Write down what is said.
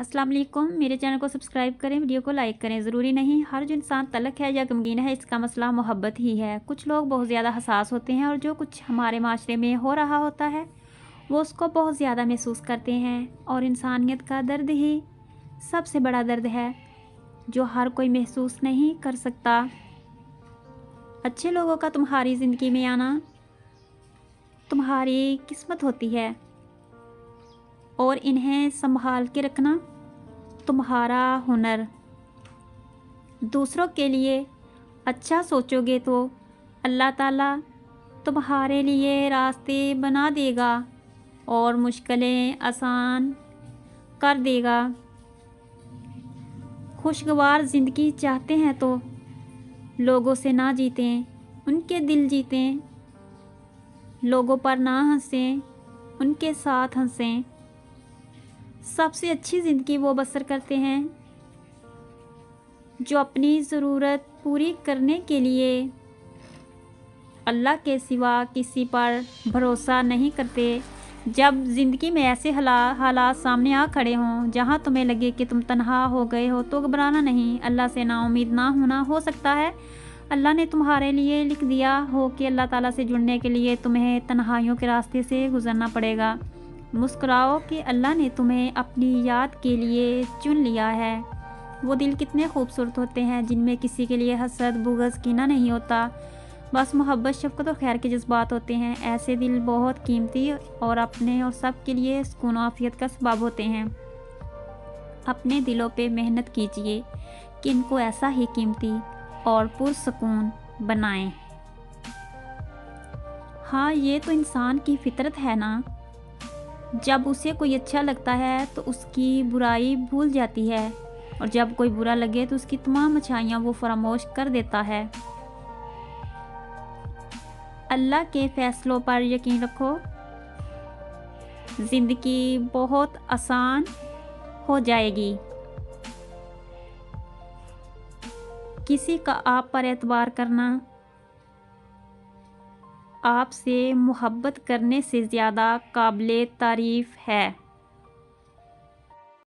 अस्सलाम वालेकुम। मेरे चैनल को सब्सक्राइब करें, वीडियो को लाइक करें। ज़रूरी नहीं हर जो इंसान तलख है या गमगीन है इसका मसला मोहब्बत ही है। कुछ लोग बहुत ज़्यादा हसास होते हैं और जो कुछ हमारे माशरे में हो रहा होता है वो उसको बहुत ज़्यादा महसूस करते हैं। और इंसानियत का दर्द ही सबसे बड़ा दर्द है जो हर कोई महसूस नहीं कर सकता। अच्छे लोगों का तुम्हारी ज़िंदगी में आना तुम्हारी किस्मत होती है और इन्हें संभाल के रखना तुम्हारा हुनर। दूसरों के लिए अच्छा सोचोगे तो अल्लाह ताला तुम्हारे लिए रास्ते बना देगा और मुश्किलें आसान कर देगा। खुशगवार ज़िंदगी चाहते हैं तो लोगों से ना जीतें, उनके दिल जीतें। लोगों पर ना हंसें, उनके साथ हंसें। सबसे अच्छी ज़िंदगी वो बसर करते हैं जो अपनी ज़रूरत पूरी करने के लिए अल्लाह के सिवा किसी पर भरोसा नहीं करते। जब ज़िंदगी में ऐसे हालात सामने आ खड़े हों जहां तुम्हें लगे कि तुम तन्हा हो गए हो तो घबराना नहीं। अल्लाह से नाउम्मीद ना होना। हो सकता है अल्लाह ने तुम्हारे लिए लिख दिया हो कि अल्लाह ताला से जुड़ने के लिए तुम्हें तन्हाइयों के रास्ते से गुज़रना पड़ेगा। मुस्कुराओ कि अल्लाह ने तुम्हें अपनी याद के लिए चुन लिया है। वो दिल कितने खूबसूरत होते हैं जिनमें किसी के लिए हसद, बुग़्ज़, कीना नहीं होता, बस मोहब्बत, शफ़क़त और खैर के जज्बात होते हैं। ऐसे दिल बहुत कीमती और अपने और सब के लिए सुकून और आफ़ियत का सबब होते हैं। अपने दिलों पे मेहनत कीजिए कि इनको ऐसा ही कीमती और पुरसुकून बनाएं। हाँ, ये तो इंसान की फितरत है ना। जब उसे कोई अच्छा लगता है तो उसकी बुराई भूल जाती है और जब कोई बुरा लगे तो उसकी तमाम अच्छाइयाँ वो फरामोश कर देता है। अल्लाह के फ़ैसलों पर यकीन रखो, ज़िंदगी बहुत आसान हो जाएगी। किसी का आप पर एतबार करना आपसे मोहब्बत करने से ज़्यादा काबिले तारीफ़ है।